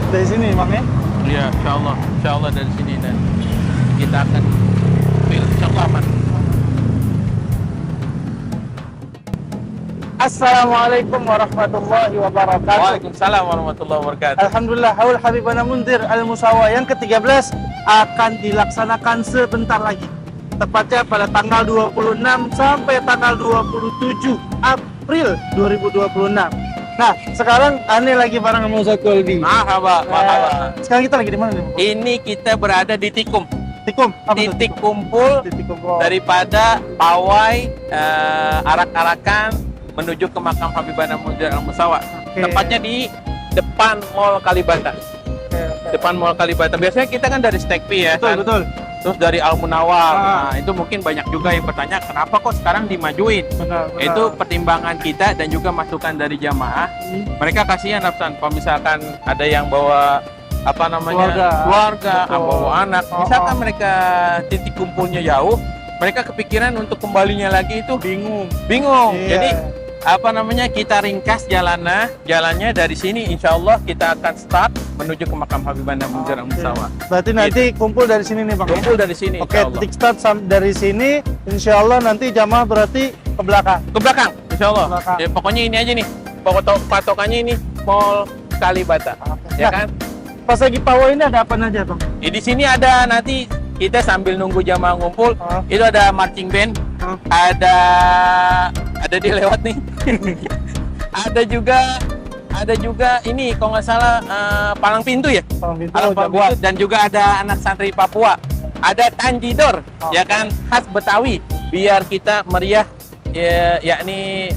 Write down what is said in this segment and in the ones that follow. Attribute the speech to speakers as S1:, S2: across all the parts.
S1: Dari sini, Bang ya?
S2: Iya, insya Allah dari sini dan kita akan insya Allah aman.
S1: Assalamualaikum warahmatullahi wabarakatuh.
S2: Waalaikumsalam warahmatullahi wabarakatuh.
S1: Alhamdulillah, Haul Habibana Munzir Al-Musawa yang ke-13 akan dilaksanakan sebentar lagi. Tepatnya pada tanggal 26 sampai tanggal 27 April 2026. Nah, sekarang Ane lagi bareng sama Ustaz Kolbi.
S2: Marhaba.
S1: Sekarang kita lagi di mana nih?
S2: Ini kita berada di Tikum.
S1: Tikum. Apa tuh?
S2: Titik kumpul
S1: Titik kumpul.
S2: daripada pawai arak-arakan menuju ke makam Habibana Munzir Al-Musawa.
S1: Oke.
S2: Tepatnya di depan Mall Kalibata.
S1: Oke.
S2: Depan Mall Kalibata. Biasanya kita kan dari Stekpi ya.
S1: Betul,
S2: kan?
S1: betul.
S2: Terus dari Al Munawar.
S1: Ah.
S2: Nah, itu mungkin banyak juga yang bertanya kenapa kok sekarang dimajuin.
S1: Benar.
S2: Itu pertimbangan kita dan juga masukan dari jamaah. Mereka kasihan Afsan, kalau misalkan ada yang bawa apa namanya keluarga
S1: Betul.
S2: bawa anak, misalkan mereka titik kumpulnya jauh, mereka kepikiran untuk kembalinya lagi itu bingung.
S1: Iya.
S2: Jadi apa namanya kita ringkas jalannya dari sini, insya Allah kita akan start menuju ke makam Habibana Munzir Al-Musawa.
S1: Berarti nanti kumpul dari sini nih, Bang.
S2: Kumpul dari sini,
S1: Oke,
S2: insya Allah.
S1: titik start dari sini, insya Allah nanti jamaah berarti ke belakang.
S2: Ke belakang, insya Allah.
S1: Ke belakang.
S2: Ya, pokoknya ini aja nih, patokannya ini Mall Kalibata, ya
S1: Nah,
S2: kan?
S1: Pas lagi pawai ini ada apa aja, Bang?
S2: Di sini ada nanti kita sambil nunggu jamaah ngumpul,
S1: Ah.
S2: itu ada marching band,
S1: Ah.
S2: ada dia lewat nih. ada juga ini kalau nggak salah palang pintu ya. Palang pintu dan juga ada anak santri Papua. Ada tanjidor, ya kan, khas Betawi. Biar kita meriah, yakni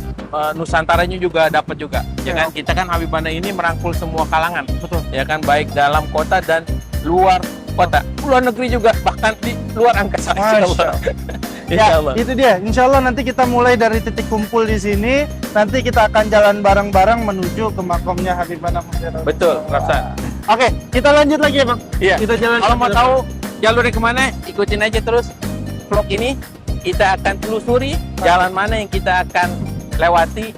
S2: Nusantaranya juga dapat juga. Ya kan, kita kan Habibana ini merangkul semua kalangan.
S1: Betul.
S2: Ya kan, baik dalam kota dan luar kota, luar negeri juga, bahkan di luar angkasa. Insya Allah. Insya Allah.
S1: Itu dia. Insya Allah nanti kita mulai dari titik kumpul di sini. Nanti kita akan jalan bareng-bareng menuju ke makamnya Habibana Munzir.
S2: Betul, Rapsan.
S1: Oke, kita lanjut lagi ya, Bang.
S2: Iya.
S1: Kita jalan.
S2: Kalau mau tahu jalurnya kemana, ikutin aja terus vlog ini. Kita akan telusuri jalan mana yang kita akan lewati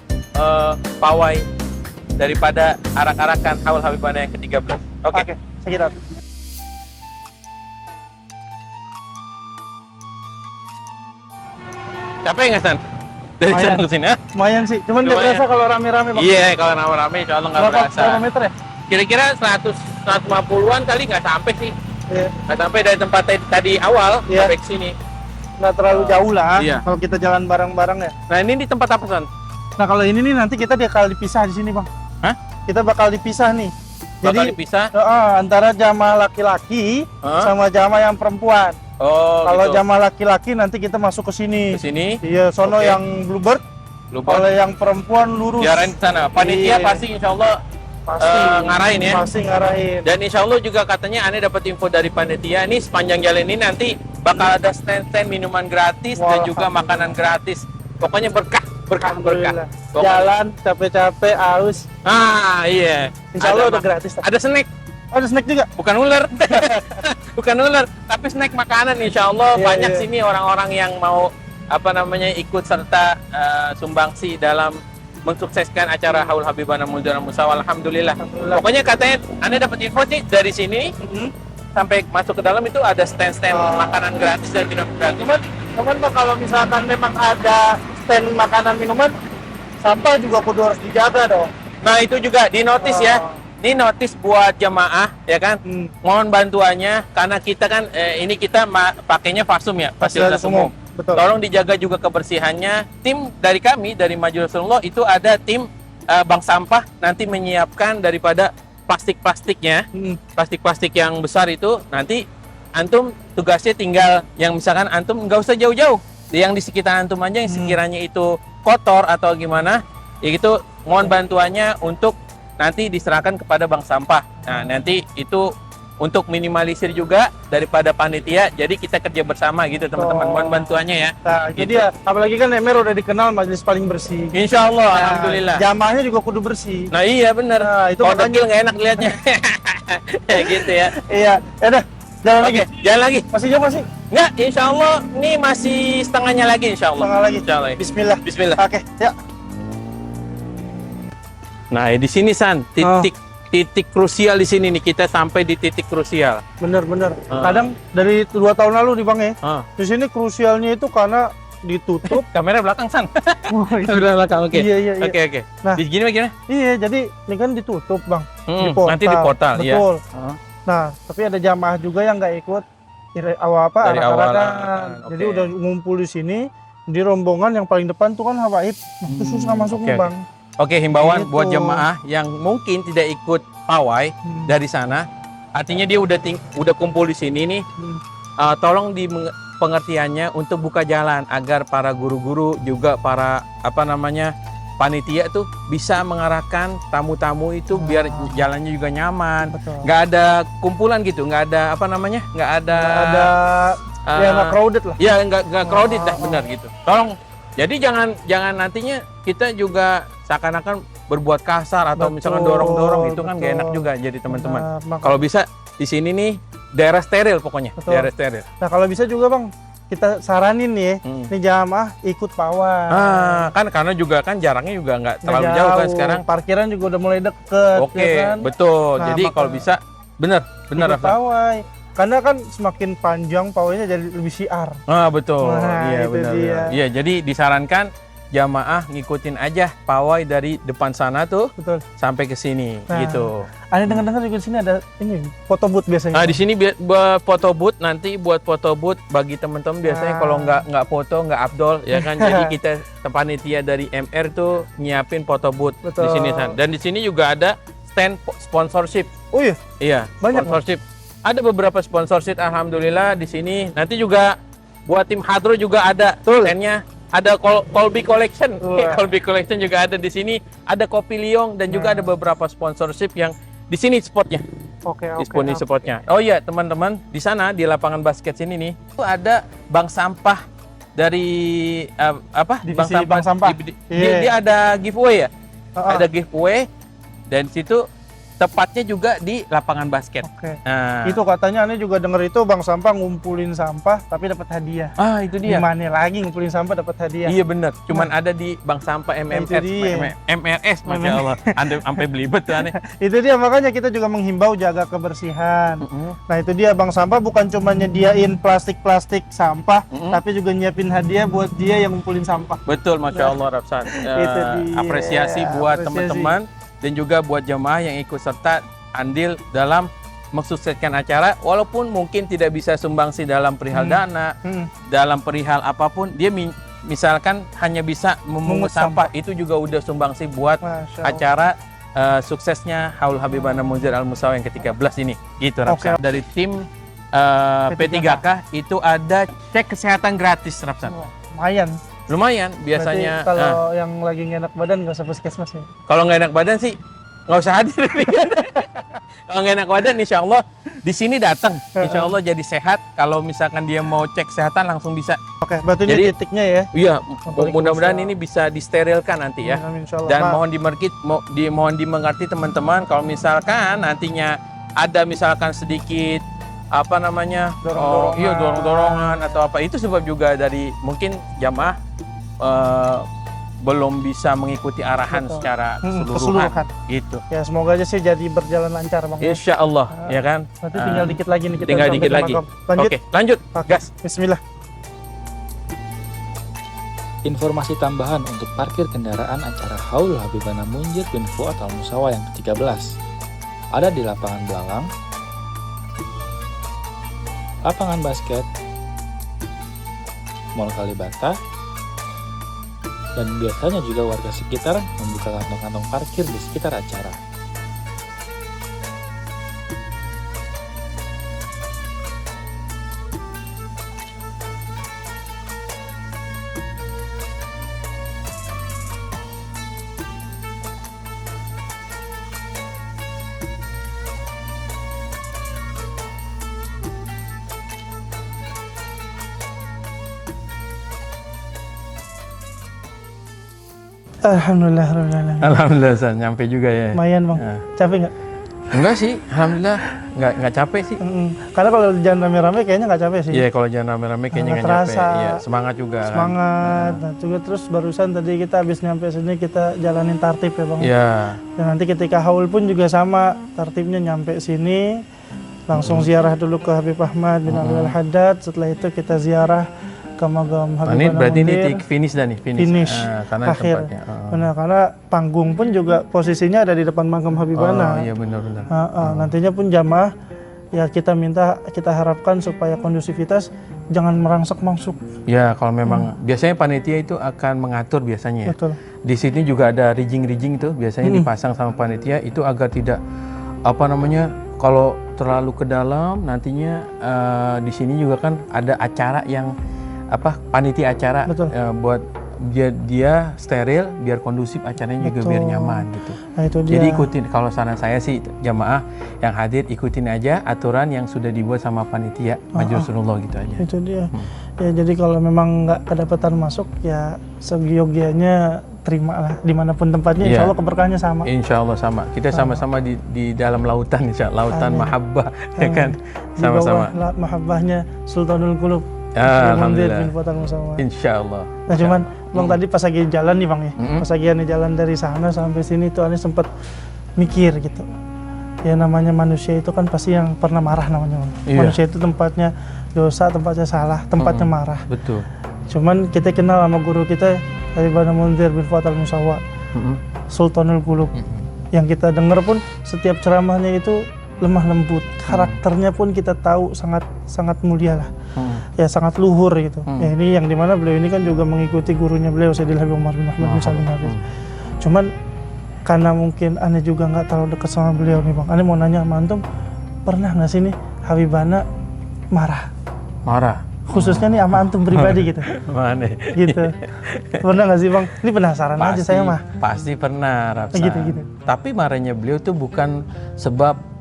S2: pawai daripada arak-arakan Haul Habibana yang ke-13. Oke.
S1: sekitar.
S2: Capek nggak, San? Dari
S1: Lumayan.
S2: sana ke sini, ya?
S1: Lumayan sih. Cuman nggak
S2: Lumayan.
S1: berasa kalau rame-rame, Bang.
S2: Iya, kalau rame-rame insya Allah nggak berasa.
S1: Berapa meter ya?
S2: Kira-kira 150-an kali nggak sampai sih.
S1: Iya.
S2: Nggak sampai dari tempat tadi awal
S1: Iya.
S2: sampai ke sini.
S1: Nggak terlalu jauh lah.
S2: Iya.
S1: Kalau kita jalan bareng-bareng ya.
S2: Nah, ini di tempat apa, San?
S1: Nah, kalau ini nih nanti kita bakal dipisah di sini, Bang.
S2: Hah?
S1: Kita bakal dipisah nih.
S2: Bakal
S1: Jadi
S2: dipisah?
S1: antara jamaah laki-laki
S2: Hah?
S1: sama jamaah yang perempuan.
S2: Oh,
S1: Kalau
S2: gitu.
S1: jamaah laki-laki nanti kita masuk ke sini.
S2: Ke sini,
S1: Iya, sono
S2: Oke.
S1: yang bluebird.
S2: lupa.
S1: Kalau yang perempuan lurus.
S2: Biarin ke sana.
S1: Iya.
S2: Panitia pasti insya Allah
S1: Pasti
S2: ngarahin ya.
S1: Pasti ngarahin.
S2: Dan insya Allah juga katanya Ane dapat info dari panitia ini sepanjang jalan ini nanti bakal ada stand-stand minuman gratis dan juga makanan gratis. Pokoknya berkah.
S1: Alhamdulillah.
S2: Pokoknya-
S1: Jalan capek-capek, aus.
S2: Ah, iya.
S1: Insya Allah udah
S2: ma-
S1: gratis.
S2: Ada snack,
S1: Oh, ada snack juga.
S2: bukan ular. Bukan ular, tapi snack makanan insya Allah
S1: Iya,
S2: banyak
S1: iya.
S2: sini orang-orang yang mau apa namanya ikut serta sumbangsi dalam mensukseskan acara Haul Habibana Munzir Al-Musawa. Alhamdulillah.
S1: Alhamdulillah.
S2: Pokoknya katanya Anda dapat info sih dari sini sampai masuk ke dalam itu ada stand-stand
S1: Oh.
S2: makanan gratis dan minuman gratis.
S1: Cuman Bang, kalau misalkan memang ada stand makanan minuman, sampah juga kudu harus dijaga dong.
S2: Nah, itu juga di notis ya.
S1: Oh.
S2: Ini notis buat jemaah ya kan. Mohon bantuannya karena kita kan ini kita pakainya Fasum ya, fasilitas umum.
S1: Betul.
S2: Tolong dijaga juga kebersihannya. Tim dari kami dari Majelis Rasulullah itu ada tim bank sampah nanti menyiapkan daripada plastik-plastiknya, plastik-plastik yang besar itu nanti antum tugasnya tinggal yang misalkan antum nggak usah jauh-jauh, yang di sekitar antum aja yang sekiranya itu kotor atau gimana, ya gitu mohon bantuannya untuk nanti diserahkan kepada bank sampah. Nah, nanti itu untuk minimalisir juga daripada panitia, jadi kita kerja bersama gitu teman-teman, mohon bantuannya ya.
S1: Nah,
S2: Gitu.
S1: jadi ya, apalagi kan Emer udah dikenal majelis paling bersih.
S2: Insya Allah,
S1: Nah,
S2: alhamdulillah.
S1: Jamaahnya juga kudu bersih.
S2: Nah iya bener,
S1: Nah, itu
S2: kalau
S1: makanya-
S2: dekil nggak enak liatnya. Ya gitu ya.
S1: Iya, ya udah. Jalan
S2: Oke,
S1: lagi.
S2: jalan lagi.
S1: Masih jauh masih?
S2: Nggak, insya Allah ini masih setengahnya lagi insya Allah.
S1: Setengah lagi.
S2: Insya Allah.
S1: Bismillah.
S2: Bismillah.
S1: Oke, ya.
S2: Nah di sini San, titik titik krusial di sini nih. Kita sampai di titik krusial.
S1: Bener. Kadang dari 2 tahun lalu nih Bang ya. Di sini krusialnya itu karena ditutup.
S2: Kamera belakang San.
S1: Oh,
S2: Kamera belakang, oke.
S1: Iya.
S2: Oke.
S1: Nah,
S2: Di gini gimana?
S1: Iya, jadi ini kan ditutup Bang. Di portal.
S2: Nanti di portal, iya.
S1: Betul. Nah, tapi ada jamaah juga yang nggak ikut dari awal.
S2: Oke.
S1: Jadi udah ngumpul di sini. Di rombongan yang paling depan tuh kan habaib. Nah, itu susah masuknya
S2: oke.
S1: Bang.
S2: Oke, himbauan
S1: Gitu.
S2: buat jemaah yang mungkin tidak ikut pawai dari sana, artinya dia udah kumpul di sini nih. Tolong di pengertiannya untuk buka jalan agar para guru-guru juga para panitia tuh bisa mengarahkan tamu-tamu itu biar jalannya juga nyaman.
S1: Betul.
S2: Nggak ada kumpulan gitu, nggak ada nggak ada
S1: Ya nggak crowded lah.
S2: ya nggak crowded dah, benar gitu. Tolong, jadi jangan nantinya kita juga seakan-akan berbuat kasar atau misalkan dorong-dorong, itu kan gak enak juga jadi teman-teman. Kalau bisa di sini nih daerah steril pokoknya.
S1: Betul.
S2: Daerah steril.
S1: Nah, kalau bisa juga Bang, kita saranin nih, nih jamaah ikut pawai.
S2: Kan karena juga kan jaraknya juga nggak terlalu jauh kan sekarang.
S1: Parkiran juga udah mulai deket.
S2: Oke,
S1: ya kan?
S2: betul.
S1: Nah,
S2: jadi kalau bisa benar
S1: ikut
S2: Rafa.
S1: pawai. Karena kan semakin panjang pawainya jadi lebih syiar.
S2: Betul.
S1: Nah,
S2: Iya,
S1: itu
S2: benar.
S1: dia.
S2: Iya, jadi disarankan jamaah ngikutin aja pawai dari depan sana tuh
S1: Betul.
S2: sampai ke sini gitu.
S1: Ada dengar-dengar juga di sini ada ini foto booth biasanya.
S2: Nah, di sini buat foto booth, nanti buat foto booth bagi teman-teman biasanya kalau nggak foto nggak afdol ya kan. Jadi kita panitia dari MR tuh nyiapin foto booth di sini San. Dan di sini juga ada stand sponsorship.
S1: Oh iya.
S2: Iya,
S1: Banyak,
S2: sponsorship. Ada beberapa sponsorship alhamdulillah di sini. Nanti juga buat tim Hadro juga ada standnya. Ada Colby Collection. Colby Collection juga ada di sini. Ada Kopi Liong dan juga ada beberapa sponsorship yang di sini spotnya.
S1: Oke.
S2: Spotnya. Oh iya, teman-teman, di sana di lapangan basket sini nih, itu ada bank sampah dari
S1: Divisi bank sampah.
S2: Dia ada giveaway ya. Ada giveaway dan situ tepatnya juga di lapangan basket.
S1: Oke.
S2: Nah,
S1: Itu katanya aneh juga denger itu bank sampah ngumpulin sampah tapi dapat hadiah.
S2: itu dia.
S1: Gimana lagi ngumpulin sampah dapat hadiah?
S2: Iya bener, cuman ada di bank sampah MRS, Masya Allah. Sampai belibet tuh aneh.
S1: Itu dia, makanya kita juga menghimbau jaga kebersihan. Nah, itu dia, bank sampah bukan cuma nyediain plastik-plastik sampah, tapi juga nyiapin hadiah buat dia yang ngumpulin sampah.
S2: Betul, Masya Allah, Rapsan.
S1: Itu dia.
S2: Apresiasi buat teman-teman dan juga buat jemaah yang ikut serta andil dalam mensukseskan acara, walaupun mungkin tidak bisa sumbangsi dalam perihal dana, dalam perihal apapun, dia misalkan hanya bisa memungut sampah, itu juga udah sumbangsi buat acara suksesnya Haul Habibana Munzir Al-Musawa yang ke-13 ini. Gitu, Rapsan. Dari tim P3K itu ada cek kesehatan gratis, Rapsan. Lumayan biasanya.
S1: Berarti kalau yang lagi nggak enak badan nggak usah puskesmas ya?
S2: Kalau nggak enak badan sih nggak usah hadir. Kalau nggak enak badan, insya Allah di sini datang, insya Allah jadi sehat. Kalau misalkan dia mau cek kesehatan langsung bisa.
S1: Oke, berarti ini titiknya ya?
S2: Iya, mudah-mudahan ini bisa disterilkan nanti ya. Dan mohon dimengerti teman-teman, kalau misalkan nantinya ada misalkan sedikit dorong-dorongan atau apa, itu sebab juga dari mungkin jamaah belum bisa mengikuti arahan secara keseluruhan gitu.
S1: Ya, semoga aja sih jadi berjalan lancar Bang.
S2: Insya Allah ya kan.
S1: Nanti tinggal dikit lagi nih kita.
S2: Tinggal dikit lagi.
S1: Lanjut.
S2: Oke, lanjut. Gas.
S1: Bismillah.
S3: Informasi tambahan untuk parkir kendaraan acara Haul Habibana Munzir bin Fuad Al-Musawa yang ke-13 ada di lapangan Belalang, lapangan basket, Mall Kalibata, dan biasanya juga warga sekitar membuka kantong-kantong parkir di sekitar acara.
S1: Alhamdulillah.
S2: Alhamdulillah, nyampe juga ya.
S1: Lumayan Bang. Capek nggak?
S2: Enggak sih, alhamdulillah nggak capek sih.
S1: Karena kalau jalan rame-rame kayaknya nggak capek sih.
S2: Iya, kalau jalan rame-rame kayaknya
S1: Nggak
S2: nggak capek.
S1: terasa.
S2: Iya, semangat juga. kan.
S1: Semangat. Nah, juga terus barusan tadi kita habis nyampe sini kita jalanin tartib ya Bang.
S2: Iya.
S1: Dan nanti ketika haul pun juga sama, tartibnya nyampe sini langsung ziarah dulu ke Habib Ahmad bin Ali Al-Haddad. Setelah itu kita ziarah ke makam Habib
S2: Ini berarti ini
S1: Mundir.
S2: finish dah nih, finish. Karena
S1: akhir.
S2: tempatnya.
S1: Benar, karena panggung pun juga posisinya ada di depan makam Habibana.
S2: Iya benar-benar.
S1: Nantinya pun jamaah ya kita harapkan supaya kondusivitas jangan merangsek masuk.
S2: Ya, kalau memang biasanya panitia itu akan mengatur biasanya.
S1: Betul.
S2: Di sini juga ada rigging tuh biasanya dipasang sama panitia itu agar tidak kalau terlalu ke dalam nantinya di sini juga kan ada acara yang panitia acara buat dia steril biar kondusif acaranya juga biar nyaman gitu.
S1: Nah, itu dia.
S2: Jadi ikutin, kalau saran saya sih jamaah yang hadir ikutin aja aturan yang sudah dibuat sama panitia Majelis Rasulullah gitu aja.
S1: Itu dia. Ya jadi kalau memang nggak kedapatan masuk ya seyogianya terima lah dimanapun tempatnya. Insya Allah keberkahannya sama.
S2: Insya Allah sama. Kita sama-sama di dalam lautan, lautan mahabbah, ya kan? Sama-sama.
S1: Di bawah mahabbahnya Sultanul Qulub.
S2: Alhamdulillah.
S1: Insya
S2: Allah.
S1: Nah cuman Bang tadi pas lagi jalan nih Bang ya, pas lagi jalan dari sana sampai sini tuh Ani sempat mikir gitu. Ya namanya manusia itu kan pasti yang pernah marah namanya Bang. Iya. Manusia itu tempatnya dosa, tempatnya salah, tempatnya marah.
S2: Betul.
S1: Cuman kita kenal sama guru kita Habibana Mundir bin Fuad Al-Musawwa, Sultanul Qulub. Yang kita dengar pun setiap ceramahnya itu lemah lembut, karakternya pun kita tahu sangat mulia lah, ya sangat luhur gitu. Ya ini yang dimana beliau ini kan juga mengikuti gurunya beliau Sayyidil Habib Umar bin Ahmad bin Salim Hafiz. Cuman karena mungkin Ane juga nggak terlalu dekat sama beliau nih Bang, Ane mau nanya sama antum, pernah nggak sih nih Habibana marah? Khususnya nih sama antum pribadi gitu.
S2: Mana?
S1: Gitu. Pernah nggak sih Bang? Ini penasaran aja saya mah.
S2: Pasti pernah, Rapsan.
S1: Gitu.
S2: Tapi marahnya beliau tuh bukan sebab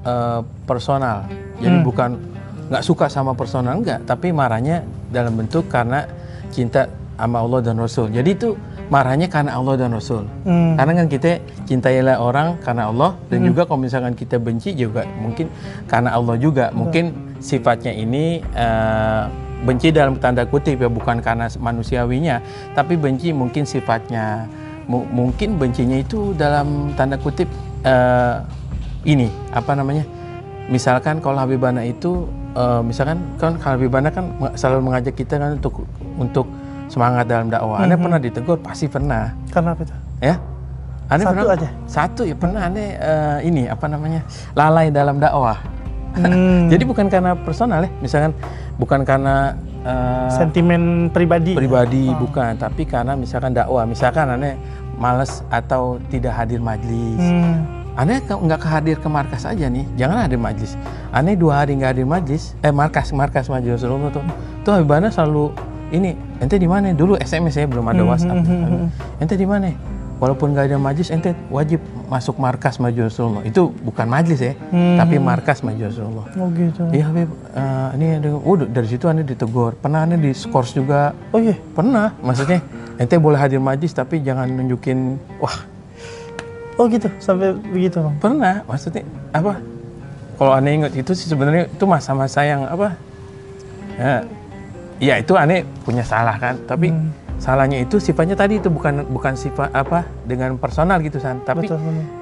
S2: personal. Jadi bukan nggak suka sama personal, enggak. Tapi marahnya dalam bentuk karena cinta sama Allah dan Rasul. Jadi itu marahnya karena Allah dan Rasul. Karena kan kita cintailah orang karena Allah. Dan juga kalau misalkan kita benci juga mungkin karena Allah juga. Mungkin sifatnya ini benci dalam tanda kutip ya, bukan karena manusiawinya, tapi benci mungkin sifatnya, mungkin bencinya itu dalam tanda kutip misalkan kalau Habibana itu misalkan kan Habibana kan selalu mengajak kita kan untuk semangat dalam dakwah. Anda pernah ditegur? Pasti pernah.
S1: Karena apa itu?
S2: Ya, Anda
S1: satu
S2: pernah?
S1: Aja?
S2: Satu ya pernah. Anda lalai dalam dakwah. Jadi bukan karena personal ya, misalkan bukan karena
S1: sentimen pribadi
S2: bukan, tapi karena misalkan dakwah, misalkan Anda malas atau tidak hadir majlis. Anda nggak hadir ke markas aja nih, jangan hadir majlis. Anda 2 hari nggak hadir majlis, markas Majelis Rasulullah tuh Habibana selalu ini, ente di mana? Dulu SMS saya belum ada WhatsApp. Ente di mana? Walaupun nggak ada majlis, ente wajib masuk markas Majelis Rasulullah. Itu bukan majlis ya, tapi markas Majelis Rasulullah.
S1: Oh gitu.
S2: Iya Habib, ini ada. Dari situ Anda ditegur. Pernah Anda diskors juga?
S1: Oh iya.
S2: Pernah. Maksudnya ente boleh hadir majlis tapi jangan nunjukin
S1: Oh gitu, sampai begitu Bang?
S2: Pernah, maksudnya apa? Kalau Ane ingat itu sih sebenarnya itu masa-masa yang apa? Ya itu Ane punya salah kan, tapi salahnya itu sifatnya tadi itu bukan sifat dengan personal gitu San, tapi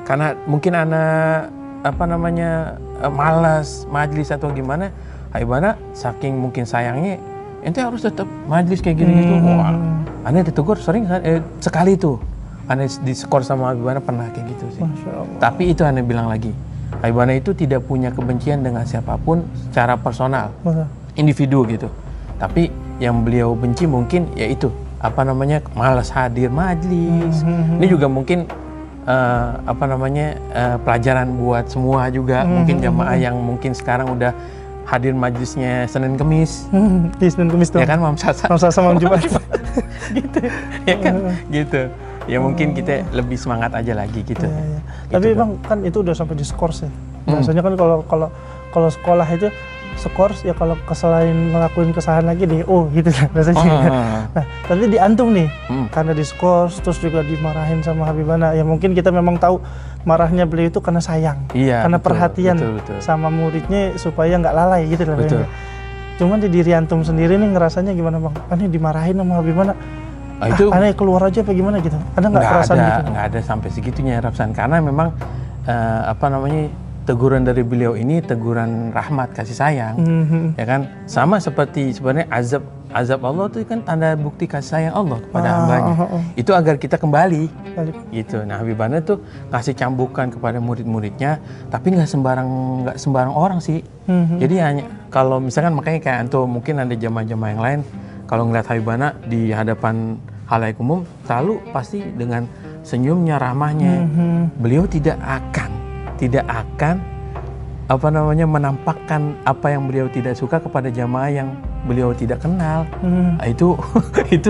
S2: karena mungkin malas majlis atau gimana, Habibana saking mungkin sayangnya, ente harus tetap majlis kayak gini gitu. Ane ditegur sering kan, sekali itu. Ane diskor sama Habibana pernah kayak gitu sih.
S1: Masya Allah.
S2: Tapi itu Ane bilang lagi, Habibana itu tidak punya kebencian dengan siapapun secara personal, individu gitu. Tapi yang beliau benci mungkin yaitu malas hadir majlis. Ini juga mungkin pelajaran buat semua juga. Mungkin jamaah yang mungkin sekarang udah hadir majlisnya Senin Kemis.
S1: Di Senin Kemis tuh.
S2: Ya kan Mam Sasa.
S1: Mam Jumat.
S2: Gitu. Ya kan? Gitu. Ya mungkin kita lebih semangat aja lagi gitu.
S1: Ya.
S2: Gitu
S1: tapi
S2: Bang.
S1: Bang kan itu udah sampai diskors ya. Biasanya kan kalau sekolah itu skors ya kalau selain ngelakuin kesalahan lagi DO gitu lah rasanya. Nah, tapi diantum nih, karena diskors terus juga dimarahin sama Habibana. Ya mungkin kita memang tahu marahnya beliau itu karena sayang,
S2: Iya,
S1: karena
S2: betul,
S1: perhatian
S2: betul.
S1: sama muridnya supaya nggak lalai gitu lah.
S2: Betul.
S1: Cuman di diri antum sendiri nih ngerasanya gimana bang? Aneh dimarahin sama Habibana.
S2: Itu
S1: Aneh keluar aja apa gimana gitu? Ada nggak perasaan gitu?
S2: nggak ada sampai segitunya Rapsan, karena memang teguran dari beliau ini teguran rahmat, kasih sayang, ya kan, sama seperti sebenarnya azab Allah itu kan tanda bukti kasih sayang Allah kepada hambanya. Itu agar kita kembali gitu. Nah, Habibana tuh ngasih cambukan kepada murid-muridnya, tapi nggak sembarang orang sih. Jadi hanya kalau misalkan, makanya kayak antum mungkin ada jamaah-jamaah yang lain kalau ngeliat Habibana di hadapan halayak umum selalu pasti dengan senyumnya, ramahnya. Beliau tidak akan menampakkan apa yang beliau tidak suka kepada jamaah yang beliau tidak kenal. Itu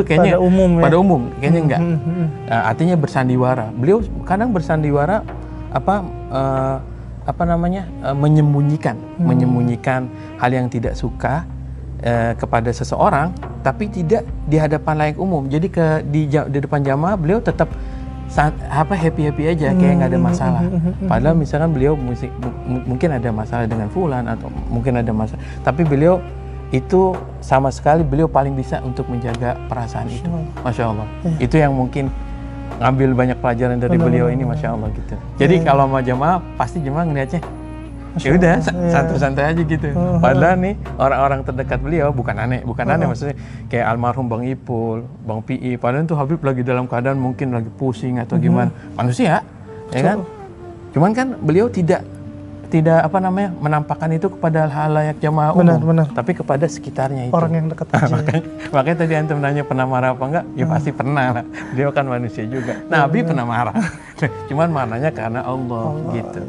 S2: kayaknya pada umum kayaknya enggak. Artinya bersandiwara. Beliau kadang bersandiwara menyembunyikan hal yang tidak suka kepada seseorang, tapi tidak di hadapan layak umum. Jadi di depan jamaah beliau tetap happy aja, kayak nggak ada masalah. Padahal misalkan beliau mungkin ada masalah dengan fulan atau mungkin ada masalah, tapi beliau itu sama sekali beliau paling bisa untuk menjaga perasaan itu. Masya Allah. Itu yang mungkin ngambil banyak pelajaran dari beliau ini, Masya Allah gitu. Jadi kalau mau jamaah pasti jamaah ngeliatnya ya udah santai-santai aja gitu. Padahal nih orang-orang terdekat beliau bukan aneh maksudnya kayak almarhum Bang Ipul, Bang Pi. Padahal tuh Habib lagi dalam keadaan mungkin lagi pusing atau gimana, manusia, ya kan. Cuman kan beliau tidak menampakkan itu kepada halayak jamaah umum, tapi kepada sekitarnya itu.
S1: Orang yang dekat aja.
S2: Makanya tadi antum nanya pernah marah apa enggak? Ya pasti pernah lah. Dia kan manusia juga. Nabi pernah marah. Cuman marahnya karena Allah gitu.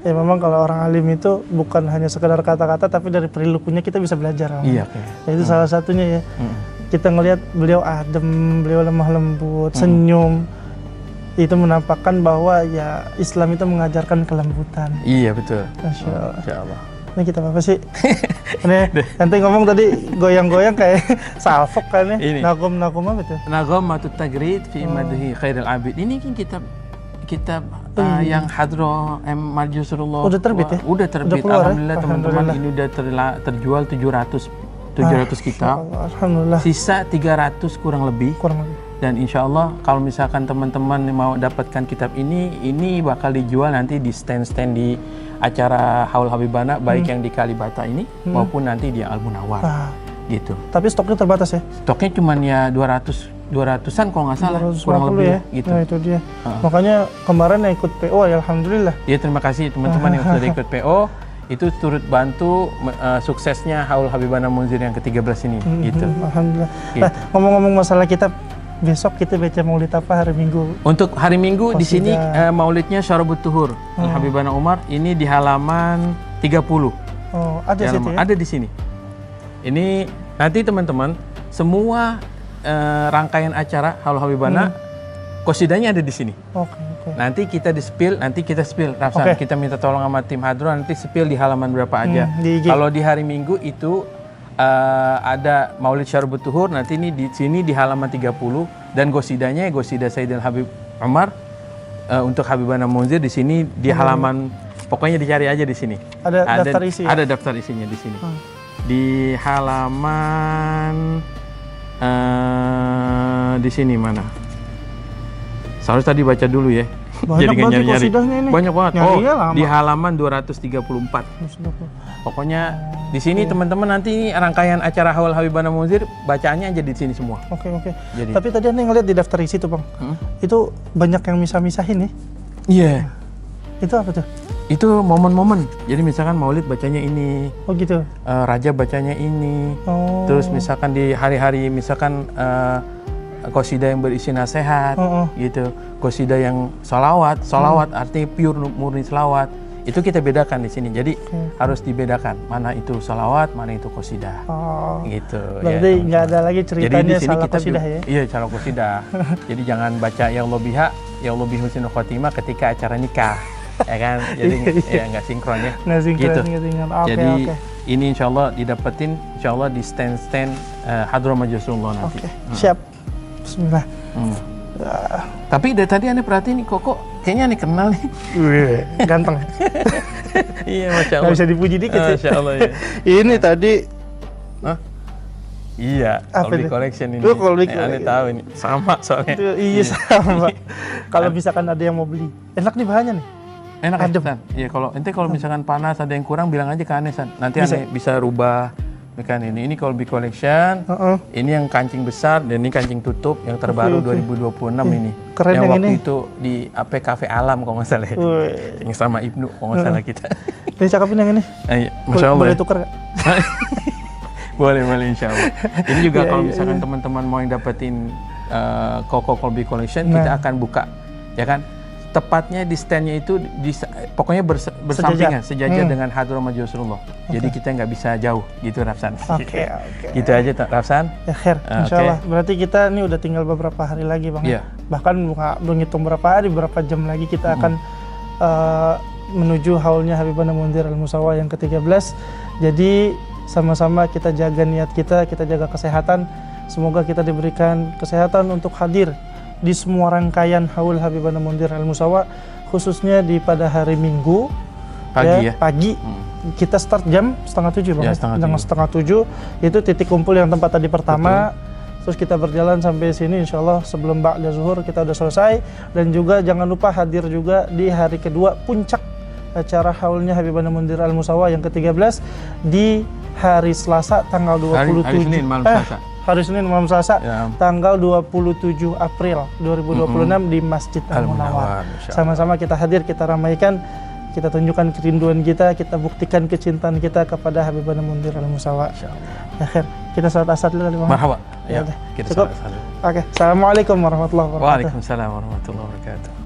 S1: Ya memang kalau orang alim itu bukan hanya sekedar kata-kata, tapi dari perilakunya kita bisa belajar.
S2: Iya.
S1: Ya, itu salah satunya ya. Kita ngelihat beliau adem, beliau lemah lembut, senyum. Itu menampakkan bahwa ya Islam itu mengajarkan kelembutan.
S2: Iya betul.
S1: Masya Allah. Ini kita apa sih? Ini nanti ngomong tadi goyang-goyang kayak salfok kan ya. Nagom apa itu?
S2: Naghamatut Tagrid fi madhi khairil abid. Ini kan kitab yang Hadro Marju Surullah.
S1: Udah terbit ya?
S2: Udah terbit. Alhamdulillah teman-teman, ini udah terjual 700 kitab.
S1: Alhamdulillah.
S2: Sisa 300 kurang lebih. Dan insya Allah kalau misalkan teman-teman mau dapatkan kitab ini bakal dijual nanti di stand-stand di acara Haul Habibana, baik yang di Kalibata ini maupun nanti di Al Munawwar gitu.
S1: Tapi stoknya terbatas ya?
S2: Stoknya cuma ya 200-an kalau nggak salah, kurang lebih ya, gitu.
S1: Nah itu dia. Makanya kemarin yang ikut PO ya alhamdulillah.
S2: Ya terima kasih teman-teman yang sudah ikut PO. Itu turut bantu suksesnya Haul Habibana Munzir yang ke-13 ini gitu.
S1: Alhamdulillah.
S2: Gitu.
S1: Nah, ngomong-ngomong masalah kitab, besok kita baca maulid apa hari Minggu?
S2: Untuk hari Minggu di sini maulidnya Syarabut Tuhur Al Habibana Umar, ini di halaman 30.
S1: Oh, ada di situ ya?
S2: Ada di sini. Ini nanti teman-teman semua rangkaian acara Haul Habibana kosidanya ada di sini.
S1: Oke.
S2: Nanti kita spill, Rafsan, kita minta tolong sama tim Hadro nanti spill di halaman berapa aja. Kalau di hari Minggu itu ada Maulid Syarabut Tuhur, nanti ini di sini di halaman 30, dan gosidanya Gosida Sayyidil Habib Umar untuk Habibana Munzir di sini di halaman, pokoknya dicari aja di sini.
S1: Ada daftar isi.
S2: Ada daftar isinya di sini. Di halaman di sini mana? Seharusnya tadi baca dulu ya.
S1: Banyak banget kosidahnya ini.
S2: Banyak banget.
S1: Nyarinya lama.
S2: Di halaman 234. Pokoknya di sini teman-teman nanti rangkaian acara Haul Habibana Munzir bacaannya aja di sini semua.
S1: Oke. Tapi tadi Anda ngeliat di daftar isi tuh Bang. Itu banyak yang misah-misahin ya?
S2: Iya.
S1: Itu apa tuh?
S2: Itu momen-momen. Jadi misalkan Maulid bacanya ini.
S1: Oh gitu.
S2: Raja bacanya ini. Terus misalkan di hari-hari misalkan qasidah yang berisi nasihat, gitu. Qasidah yang salawat artinya pure murni salawat. Itu kita bedakan di sini. Jadi harus dibedakan mana itu salawat, mana itu qasidah. Gitu.
S1: Berarti nggak ada lagi ceritanya salah qasidah ya? Iya,
S2: salah qasidah. Jadi jangan baca ya Allah biha, ya Allah bihusnul khotimah ketika acara nikah. Ya kan? Jadi ya nggak sinkron ya.
S1: Nggak sinkron
S2: gitu.
S1: Jadi
S2: ini insya Allah didapetin insya Allah di stand Hadrat Majelis Rasulullah nanti.
S1: Oke, siap. Bismillah.
S2: Tapi dari tadi aneh perhatiin nih kok kayaknya aneh kenal nih.
S1: Wih, ganteng.
S2: Iya, masya Allah.
S1: Nggak bisa dipuji dikit ya.
S2: Masya Allah ya.
S1: Ini tadi
S2: Iya,
S1: Apa
S2: Colby
S1: ini?
S2: Collection ini.
S1: Oh, Colby
S2: Aneh tahu ini sama soalnya.
S1: iya sama. Kalau misalkan ada yang mau beli, enak nih bahannya nih.
S2: Enak ya,
S1: Adem.
S2: San? Iya, kalau misalkan panas ada yang kurang bilang aja ke Aneh, San. Nanti
S1: Bisa.
S2: Aneh bisa rubah mekan ini. Ini Colby Collection.
S1: Heeh.
S2: Ini yang kancing besar dan ini kancing tutup yang terbaru
S1: Oke.
S2: 2026 ini.
S1: Keren
S2: yang
S1: yang
S2: waktu
S1: ini.
S2: itu di AP Cafe Alam kalau nggak salah ya.
S1: Wih.
S2: Yang sama Ibnu kalau nggak salah kita.
S1: Ini cakepin yang ini.
S2: Iya, Masya Allah.
S1: Boleh
S2: ya.
S1: tukar nggak?
S2: Boleh insya Allah. Ini juga
S1: Iya,
S2: kalau
S1: iya,
S2: misalkan
S1: iya.
S2: teman-teman mau yang dapetin Koko Colby Collection,
S1: Nah.
S2: kita akan buka, ya kan? Tepatnya di standnya itu, pokoknya bersampingan, sejajar dengan Hadrat Majelis Rasulullah. Jadi kita nggak bisa jauh, gitu Rafsan.
S1: Oke.
S2: Gitu aja, Rafsan.
S1: Ya khair, insya
S2: Oke.
S1: Allah. Berarti kita ini udah tinggal beberapa hari lagi Bang.
S2: Iya.
S1: Bahkan belum ngitung berapa hari, berapa jam lagi kita akan menuju haulnya Habibana Munzir Al-Musawa yang ke-13. Jadi sama-sama kita jaga niat kita jaga kesehatan. Semoga kita diberikan kesehatan untuk hadir di semua rangkaian haul Habibana Munzir Al-Musawa, khususnya pada hari Minggu.
S2: Pagi ya?
S1: Pagi. Kita start jam 6:30 Bang.
S2: Ya, setengah tujuh.
S1: 7. Itu titik kumpul yang tempat tadi pertama. Terus kita berjalan sampai sini insya Allah sebelum ba'da zuhur kita udah selesai. Dan juga jangan lupa hadir juga di hari kedua puncak acara haulnya Habibana Munzir Al-Musawa yang ke-13 di hari Selasa tanggal 27.
S2: Hari Senin malam Selasa.
S1: Hari Senin malam Selasa
S2: Ya.
S1: tanggal 27 April 2026 di Masjid Al-Munawwar.
S2: Masya Allah.
S1: Sama-sama kita hadir, kita ramaikan, kita tunjukkan kerinduan kita buktikan kecintaan kita kepada Habibana Munzir Al-Musawa.
S2: Insya Allah.
S1: Ya khair. Kita salat asar dulu kali, Bang.
S2: Marhaba.
S1: Ya
S2: Ya,
S1: udah.
S2: kita
S1: Cukup.
S2: salam.
S1: Oke. Assalamualaikum warahmatullahi wabarakatuh.
S2: Waalaikumsalam warahmatullahi wabarakatuh.